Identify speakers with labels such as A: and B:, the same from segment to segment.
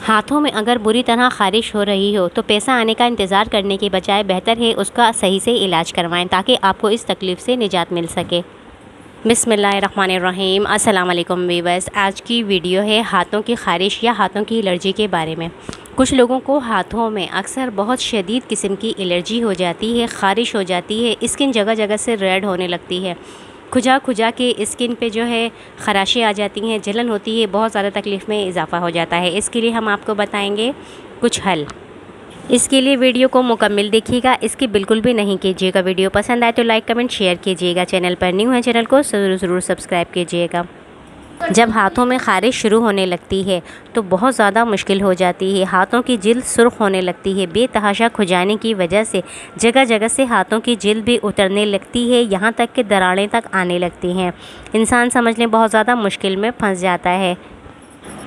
A: हाथों में अगर बुरी तरह ख़ारिश हो रही हो तो पैसा आने का इंतज़ार करने के बजाय बेहतर है उसका सही से इलाज करवाएं ताकि आपको इस तकलीफ़ से निजात मिल सके। बिस्मिल्लाहिर्रहमानिर्रहीम। अस्सलाम वालेकुम वीवर्स। आज की वीडियो है हाथों की ख़ारिश या हाथों की एलर्जी के बारे में। कुछ लोगों को हाथों में अक्सर बहुत शदीद किस्म की एलर्जी हो जाती है, ख़ारिश हो जाती है, स्किन जगह जगह से रेड होने लगती है, खुजा खुजा के स्किन पे जो है ख़राशें आ जाती हैं, जलन होती है, बहुत ज़्यादा तकलीफ़ में इजाफ़ा हो जाता है। इसके लिए हम आपको बताएंगे कुछ हल। इसके लिए वीडियो को मुकम्मल देखिएगा, इसकी बिल्कुल भी नहीं कीजिएगा। वीडियो पसंद आए तो लाइक कमेंट शेयर कीजिएगा। चैनल पर न्यू है चैनल को ज़रूर सब्सक्राइब कीजिएगा। जब हाथों में ख़ारिश शुरू होने लगती है तो बहुत ज़्यादा मुश्किल हो जाती है। हाथों की जिल्द सुर्ख होने लगती है, बेतहाशा खुजाने की वजह से जगह जगह से हाथों की जिल्द भी उतरने लगती है, यहाँ तक कि दरारें तक आने लगती हैं। इंसान समझ लें बहुत ज़्यादा मुश्किल में फंस जाता है।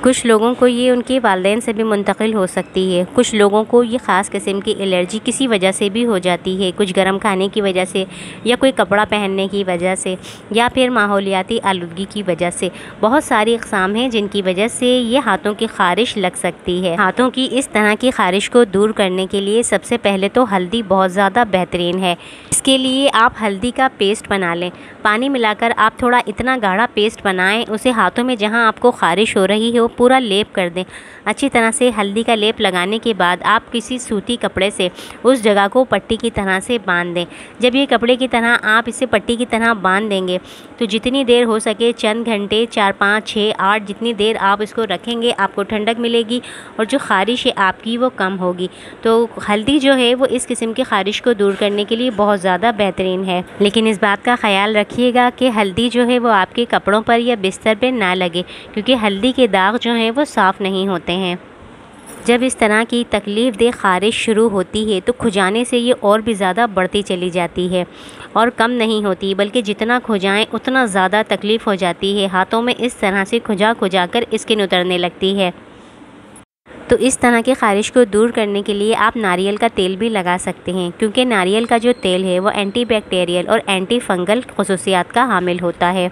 A: कुछ लोगों को ये उनके वालिदैन से भी मुंतकिल हो सकती है। कुछ लोगों को ये ख़ास किस्म की एलर्जी किसी वजह से भी हो जाती है, कुछ गर्म खाने की वजह से या कोई कपड़ा पहनने की वजह से या फिर माहौलियाती आलूदगी की वजह से। बहुत सारी अक़साम हैं जिनकी वजह से ये हाथों की ख़ारिश लग सकती है। हाथों की इस तरह की ख़ारिश को दूर करने के लिए सबसे पहले तो हल्दी बहुत ज़्यादा बेहतरीन है। इसके लिए आप हल्दी का पेस्ट बना लें। पानी मिलाकर आप थोड़ा इतना गाढ़ा पेस्ट बनाएं, उसे हाथों में जहां आपको ख़ारिश हो रही है पूरा लेप कर दें। अच्छी तरह से हल्दी का लेप लगाने के बाद आप किसी सूती कपड़े से उस जगह को पट्टी की तरह से बांध दें। जब ये कपड़े की तरह आप इसे पट्टी की तरह बांध देंगे तो जितनी देर हो सके, चंद घंटे, 4, 5, 6, 8, जितनी देर आप इसको रखेंगे आपको ठंडक मिलेगी और जो ख़ारिश है आपकी वो कम होगी। तो हल्दी जो है वो इस किस्म की ख़ारिश को दूर करने के लिए बहुत ज़्यादा बेहतरीन है। लेकिन इस बात का ख़याल रखिएगा कि हल्दी जो है वो आपके कपड़ों पर या बिस्तर पर ना लगे, क्योंकि हल्दी के दाग जो हैं वो साफ़ नहीं होते हैं। जब इस तरह की तकलीफ़ दे ख़ारिश शुरू होती है तो खुजाने से ये और भी ज़्यादा बढ़ती चली जाती है और कम नहीं होती, बल्कि जितना खुजाएं उतना ज़्यादा तकलीफ़ हो जाती है। हाथों में इस तरह से खुजा खुजा कर स्किन उतरने लगती है। तो इस तरह की ख़ारिश को दूर करने के लिए आप नारियल का तेल भी लगा सकते हैं, क्योंकि नारियल का जो तेल है वो एंटी बैक्टीरियल और एंटी फंगल ख़ुसूसियात का हामिल होता है।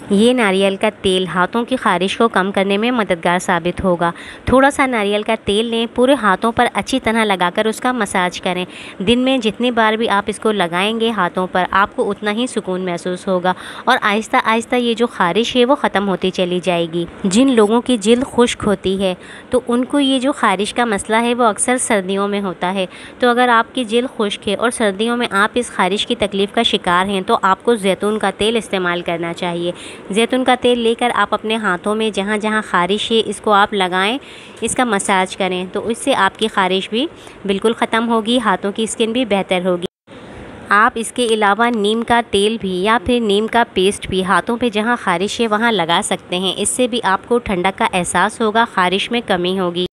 A: ये नारियल का तेल हाथों की ख़ारिश को कम करने में मददगार साबित होगा। थोड़ा सा नारियल का तेल लें, पूरे हाथों पर अच्छी तरह लगाकर उसका मसाज करें। दिन में जितनी बार भी आप इसको लगाएंगे हाथों पर आपको उतना ही सुकून महसूस होगा और आहिस्ता आहिस्ता ये जो ख़ारिश है वो ख़त्म होती चली जाएगी। जिन लोगों की जिल्द खुश्क होती है तो उनको ये जो ख़ारिश का मसला है वो अक्सर सर्दियों में होता है। तो अगर आपकी जिल्द खुश्क है और सर्दियों में आप इस ख़ारिश की तकलीफ़ का शिकार हैं तो आपको ज़ैतून का तेल इस्तेमाल करना चाहिए। ज़ैतून का तेल लेकर आप अपने हाथों में जहाँ जहाँ ख़ारिश है इसको आप लगाएं, इसका मसाज करें, तो इससे आपकी ख़ारिश भी बिल्कुल ख़त्म होगी, हाथों की स्किन भी बेहतर होगी। आप इसके अलावा नीम का तेल भी या फिर नीम का पेस्ट भी हाथों पे जहाँ ख़ारिश है वहाँ लगा सकते हैं। इससे भी आपको ठंडक का एहसास होगा, ख़ारिश में कमी होगी।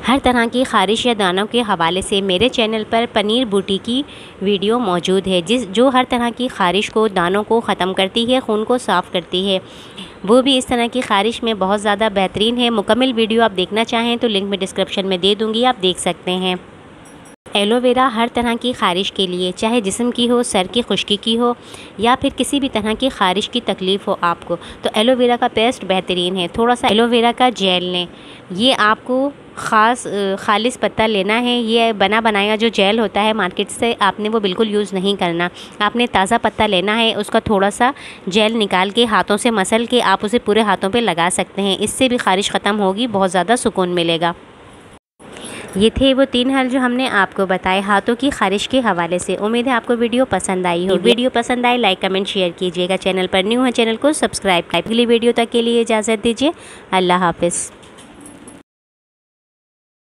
A: हर तरह की ख़ारिश या दानों के हवाले से मेरे चैनल पर पनीर बूटी की वीडियो मौजूद है, जो हर तरह की ख़ारिश को, दानों को ख़त्म करती है, खून को साफ़ करती है। वो भी इस तरह की ख़ारिश में बहुत ज़्यादा बेहतरीन है। मुकम्मल वीडियो आप देखना चाहें तो लिंक मैं डिस्क्रिप्शन में दे दूँगी, आप देख सकते हैं। एलोवेरा हर तरह की ख़ारिश के लिए, चाहे जिस्म की हो, सर की खुश्की की हो या फिर किसी भी तरह की ख़ारिश की तकलीफ़ हो आपको, तो एलोवेरा का पेस्ट बेहतरीन है। थोड़ा सा एलोवेरा का जेल लें, ये आपको खालिस पत्ता लेना है। ये बना बनाया जो जेल होता है मार्केट से, आपने वो बिल्कुल यूज़ नहीं करना। आपने ताज़ा पत्ता लेना है, उसका थोड़ा सा जेल निकाल के हाथों से मसल के आप उसे पूरे हाथों पे लगा सकते हैं। इससे भी ख़ारिश ख़त्म होगी, बहुत ज़्यादा सुकून मिलेगा। ये थे वो 3 हल जो हमने आपको बताए हाथों की ख़ारिश के हवाले से। उम्मीद है आपको वीडियो पसंद आई हो। वीडियो पसंद आए लाइक कमेंट शेयर कीजिएगा। चैनल पर न्यू है चैनल को सब्सक्राइब। अगली वीडियो तक के लिए इजाज़त दीजिए। अल्लाह हाफ़िज़।